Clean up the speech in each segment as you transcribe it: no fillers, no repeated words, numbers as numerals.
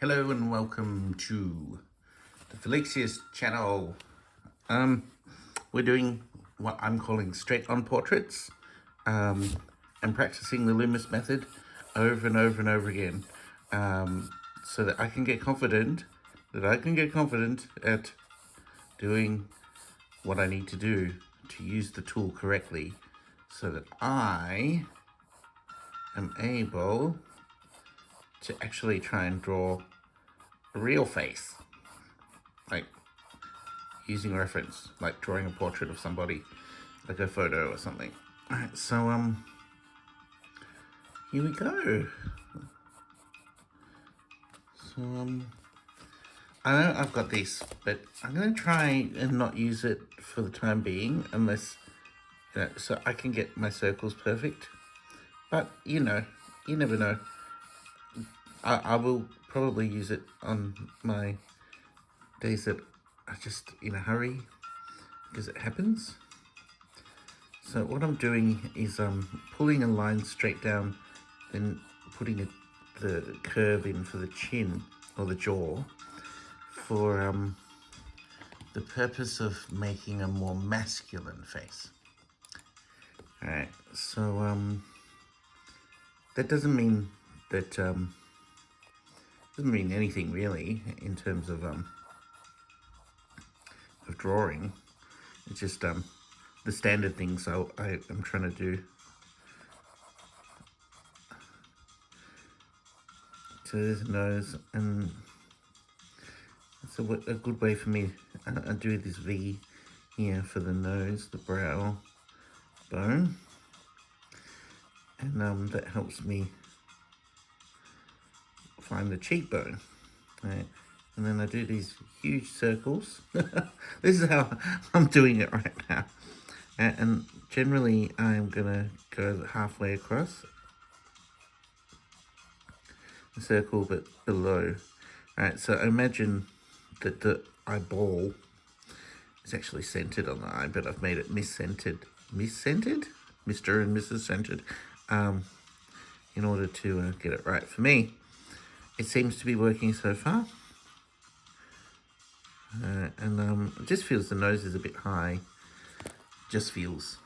Hello and welcome to the Felixius channel. We're doing what I'm calling straight on portraits and practicing the Loomis method over and over and over again so that I can get confident at doing what I need to do to use the tool correctly so that I am able to actually try and draw a real face, like using reference, like drawing a portrait of somebody, like a photo or something. All right, so here we go. So I know I've got this, but I'm gonna try and not use it for the time being, unless so I can get my circles perfect. But you never know. I will probably use it on my days that are just in a hurry, because it happens. So what I'm doing is pulling a line straight down, then putting the curve in for the chin or the jaw for the purpose of making a more masculine face. All right, so that doesn't mean that doesn't mean anything really in terms of drawing. It's just the standard things I am trying to do. So there's a nose, and it's a good way for me. I do this V here for the nose, the brow bone, and that helps me find the cheekbone. Right. And then I do these huge circles. This is how I'm doing it right now. And generally I'm gonna go halfway across the circle, but below. All right, so imagine that the eyeball is actually centered on the eye, but I've made it mis-centered? Mr. and Mrs. Centered, in order to get it right. For me, it seems to be working so far. And it just feels the nose is a bit high. Just feels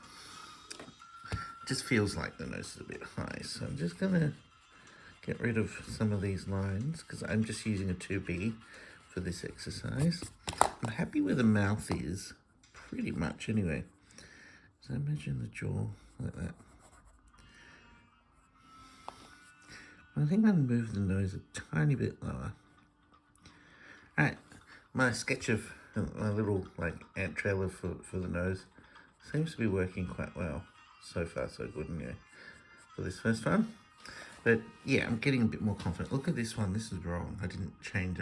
like the nose is a bit high. So I'm just gonna get rid of some of these lines because I'm just using a 2B for this exercise. I'm happy where the mouth is, pretty much anyway. So imagine the jaw like that. I think I'm gonna move the nose a tiny bit lower. All right, my sketch of my little like ant trailer for the nose seems to be working quite well. So far so good, for this first one. But yeah, I'm getting a bit more confident. Look at this one, this is wrong. I didn't try and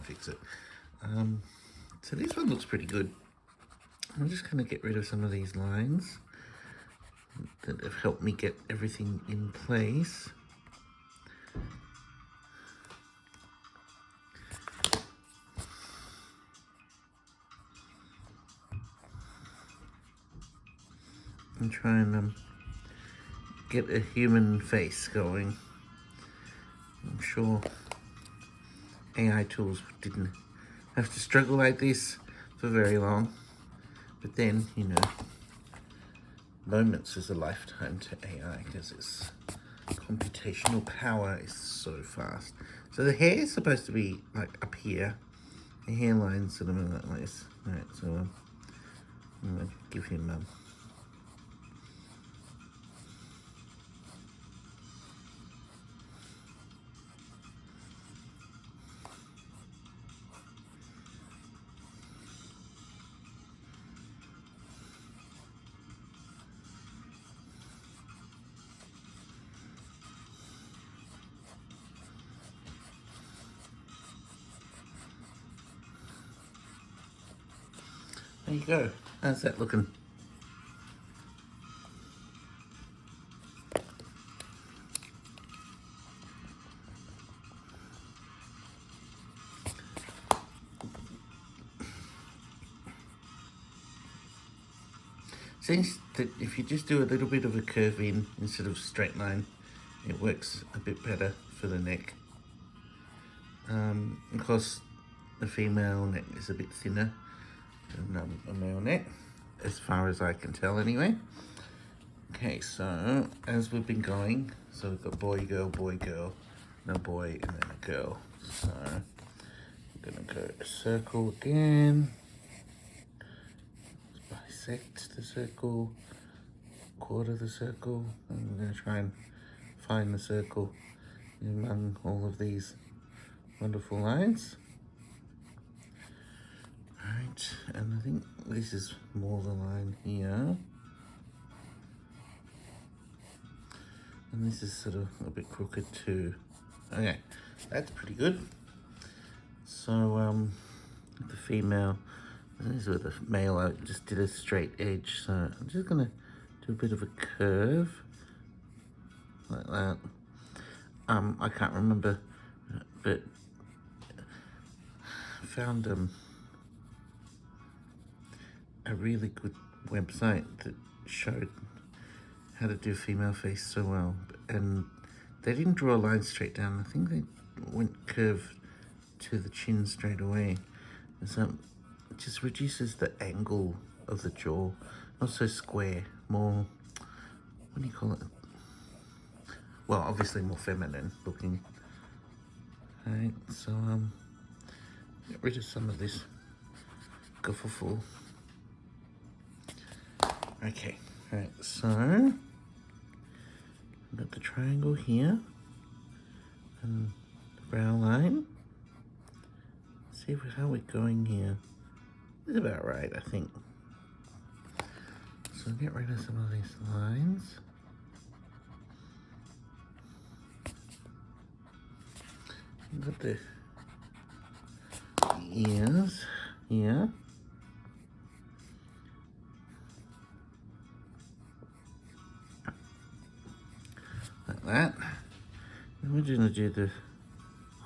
fix it. So this one looks pretty good. I'm just gonna get rid of some of these lines that have helped me get everything in place. And try and get a human face going. I'm sure AI tools didn't have to struggle like this for very long. But then, moments is a lifetime to AI because its computational power is so fast. So the hair is supposed to be like up here. The hairline sort of like this. Alright, so I'm gonna give him there you go. How's that looking? Seems that if you just do a little bit of a curve in instead of straight line, it works a bit better for the neck. Of course, the female neck is a bit thinner than a male neck, as far as I can tell anyway. Okay, so as we've been going, so we've got boy, girl, no boy, and then a girl. So I'm gonna go a circle again, bisect the circle, quarter the circle, and I'm gonna try and find the circle among all of these wonderful lines. Right, and I think this is more the line here. And this is sort of a bit crooked too. Okay, that's pretty good. So the female, this is with the male, I just did a straight edge. So I'm just gonna do a bit of a curve like that. I can't remember, but I found a really good website that showed how to do a female face so well, and they didn't draw a line straight down. I think they went curved to the chin straight away, and so it just reduces the angle of the jaw. Not so square, more, what do you call it? Well, obviously more feminine looking. Right, so get rid of some of this guffawful. Okay, right, so I've got the triangle here and the brow line. See how we're going here. It's about right, I think. So get rid of some of these lines. I've got the ears here. Like that. And we're going to do the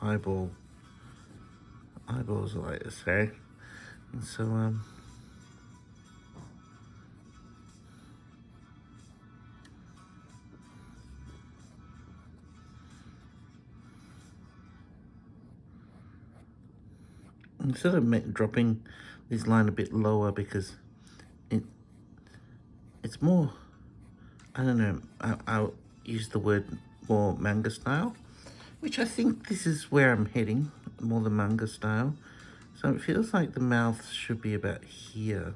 eyeballs are like this, right? And so instead of dropping this line a bit lower, because it's more, I don't know, I'll use the word more manga style, which I think this is where I'm heading, more the manga style. So it feels like the mouth should be about here.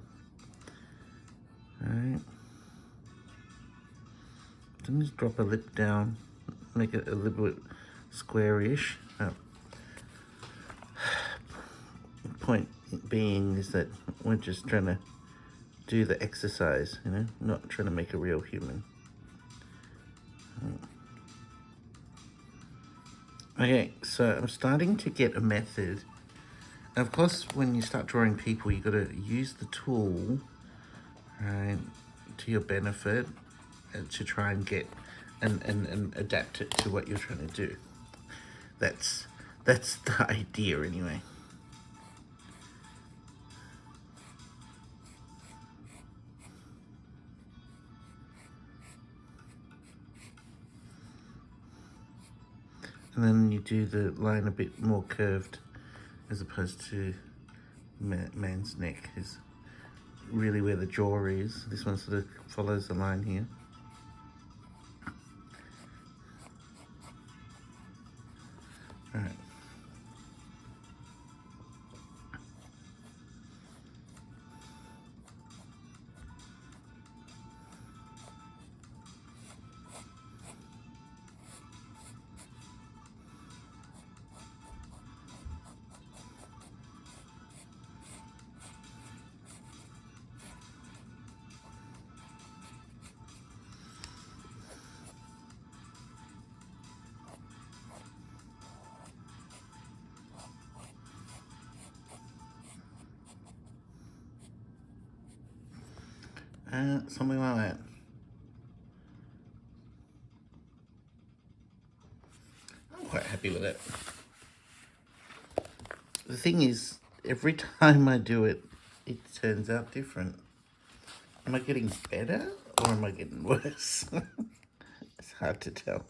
Alright. Then just drop a lip down, make it a little bit squarish. Point being is that we're just trying to do the exercise, you know, not trying to make a real human. Okay, so I'm starting to get a method. And of course, when you start drawing people, you've got to use the tool, right, to your benefit, to try and get and adapt it to what you're trying to do. That's the idea anyway. And then you do the line a bit more curved, as opposed to man's neck is really where the jaw is. This one sort of follows the line here. All right. Something like that. I'm quite happy with it. The thing is, every time I do it, it turns out different. Am I getting better or am I getting worse? It's hard to tell.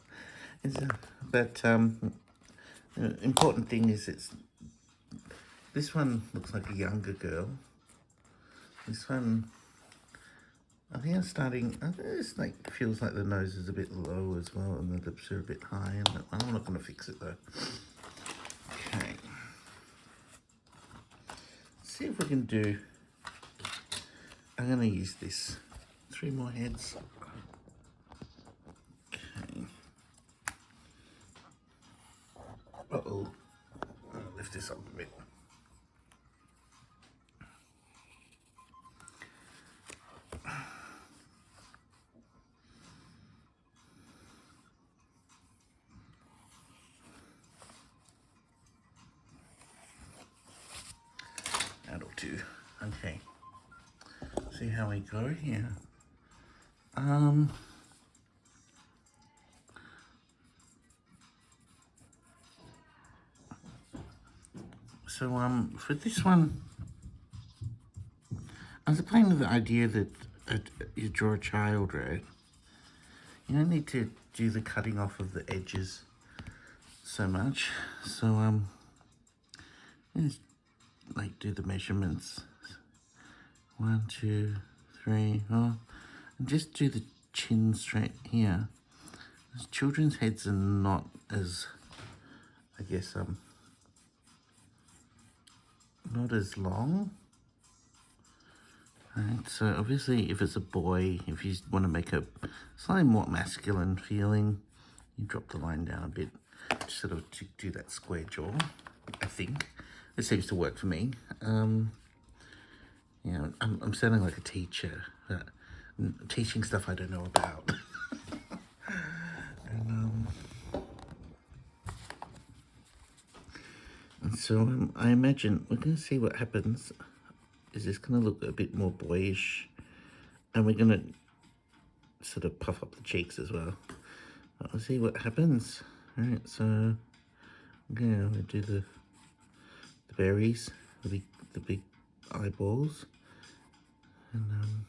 But The important thing is this one looks like a younger girl. This one, I think I'm starting, it's like, feels like the nose is a bit low as well and the lips are a bit high. And I'm not going to fix it though. Okay. Let's see if we can do, I'm going to use this. 3 more heads. Okay. Uh-oh. I'll lift this up a bit. That'll do. Okay. See how we go here. So for this one, I was playing with the idea that you draw a child, right? You don't need to do the cutting off of the edges so much. So just like do the measurements. 1, 2, 3, and just do the chin straight here. Children's heads are not as, I guess, not as long. Right, so obviously if it's a boy, if you want to make a slightly more masculine feeling, you drop the line down a bit, just sort of to do that square jaw, I think. It seems to work for me. You know, I'm sounding like a teacher, teaching stuff I don't know about. And so I imagine we're going to see what happens. Is this going to look a bit more boyish? And we're going to sort of puff up the cheeks as well. But we'll see what happens. All right, so yeah, we do the berries, the big eyeballs, and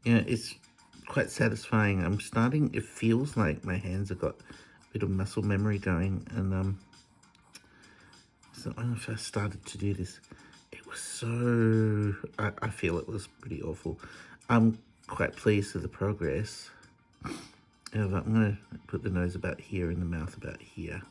yeah, it's quite satisfying. I'm starting. It feels like my hands have got a bit of muscle memory going, and so when I first started to do this, it was so, I feel it was pretty awful. I'm quite pleased with the progress. I'm going to put the nose about here and the mouth about here.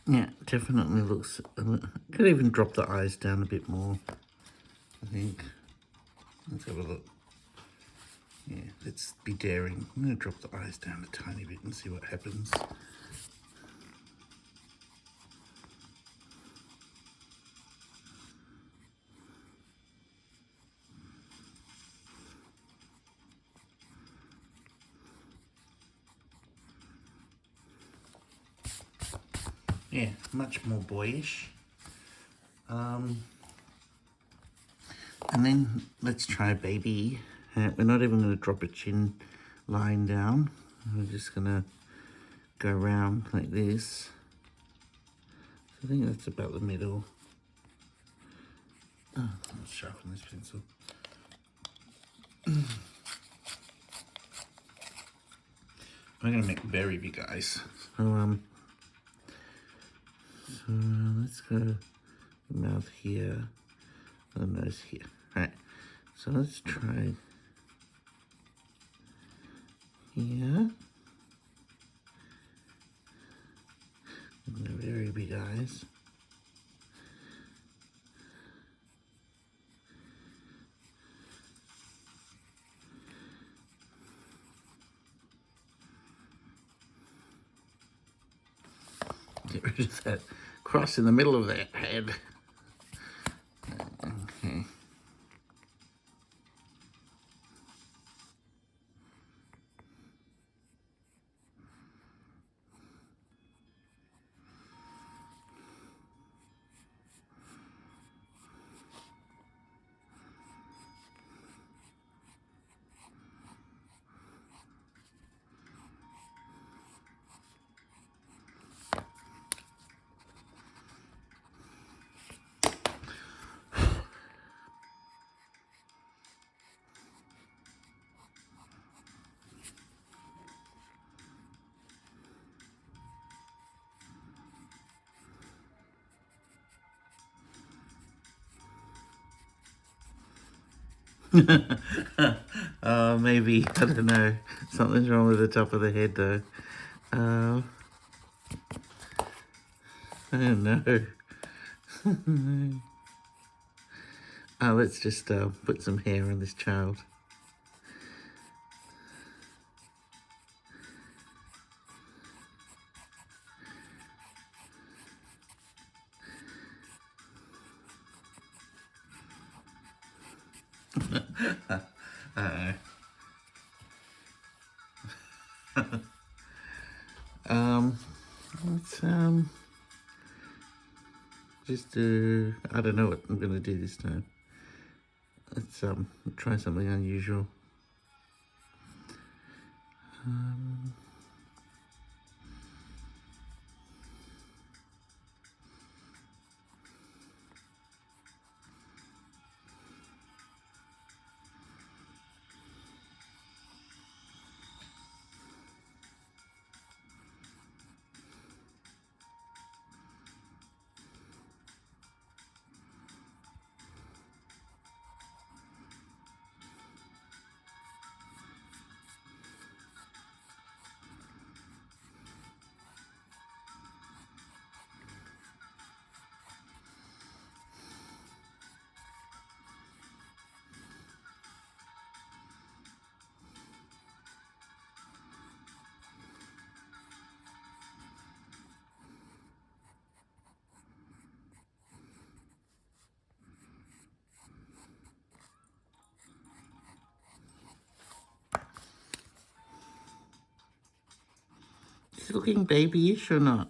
Yeah, definitely looks, could even drop the eyes down a bit more, I think. Let's have a look. Yeah, let's be daring. I'm going to drop the eyes down a tiny bit and see what happens. Yeah, much more boyish. And then let's try baby. We're not even going to drop a chin line down. We're just going to go around like this. So I think that's about the middle. Oh, let's sharpen this pencil. I'm going to make very big eyes. So let's go mouth here, the nose here. All right, so let's try here. And the very big eyes. Get rid of that cross in the middle of that head. Okay. Maybe, I don't know. Something's wrong with the top of the head though. I don't know. Let's just put some hair on this child. Let's just do, I don't know what I'm gonna do this time. Let's try something unusual. Is it looking babyish or not?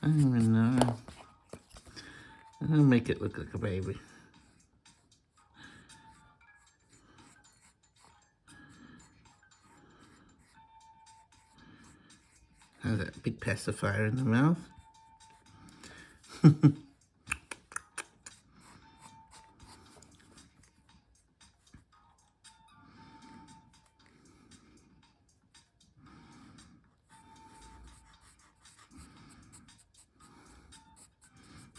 I don't even know. I'll make it look like a baby. Has that big pacifier in the mouth.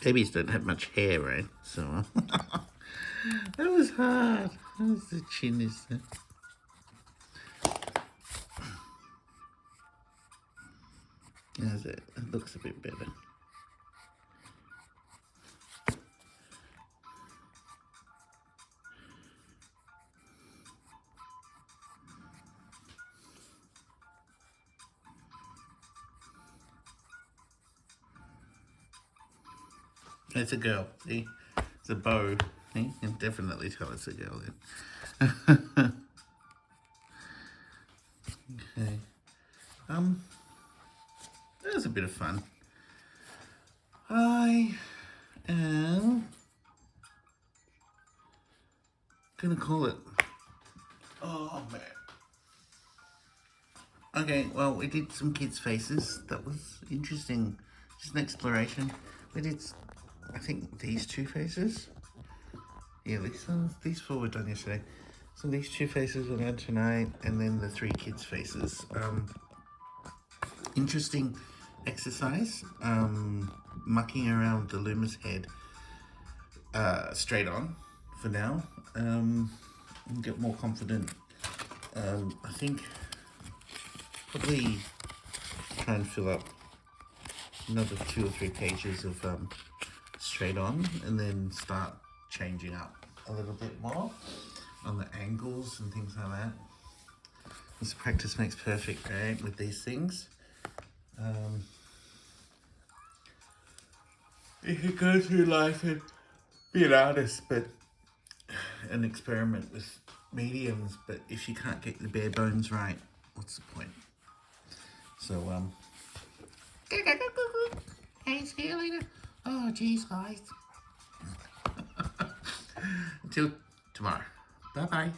Babies don't have much hair, right? So that was hard. How's the chin is there? How's it? It looks a bit better. It's a girl, see? It's a bow. See? You can definitely tell it's a girl then. Okay. That was a bit of fun. I am gonna call it. Oh man. Okay, well, we did some kids' faces. That was interesting. Just an exploration. We did, I think, these two faces. Yeah, these four were done yesterday. So these two faces were done tonight, and then the three kids' faces. Interesting exercise, mucking around the Loomis head straight on for now, and get more confident. I think probably try and fill up another 2 or 3 pages of straight on, and then start changing up a little bit more on the angles and things like that. This practice makes perfect, right, with these things. You could go through life and be an artist, but an experiment with mediums, but if you can't get the bare bones right, what's the point? So, hey, see you later. Oh, geez, guys. Until tomorrow. Bye-bye.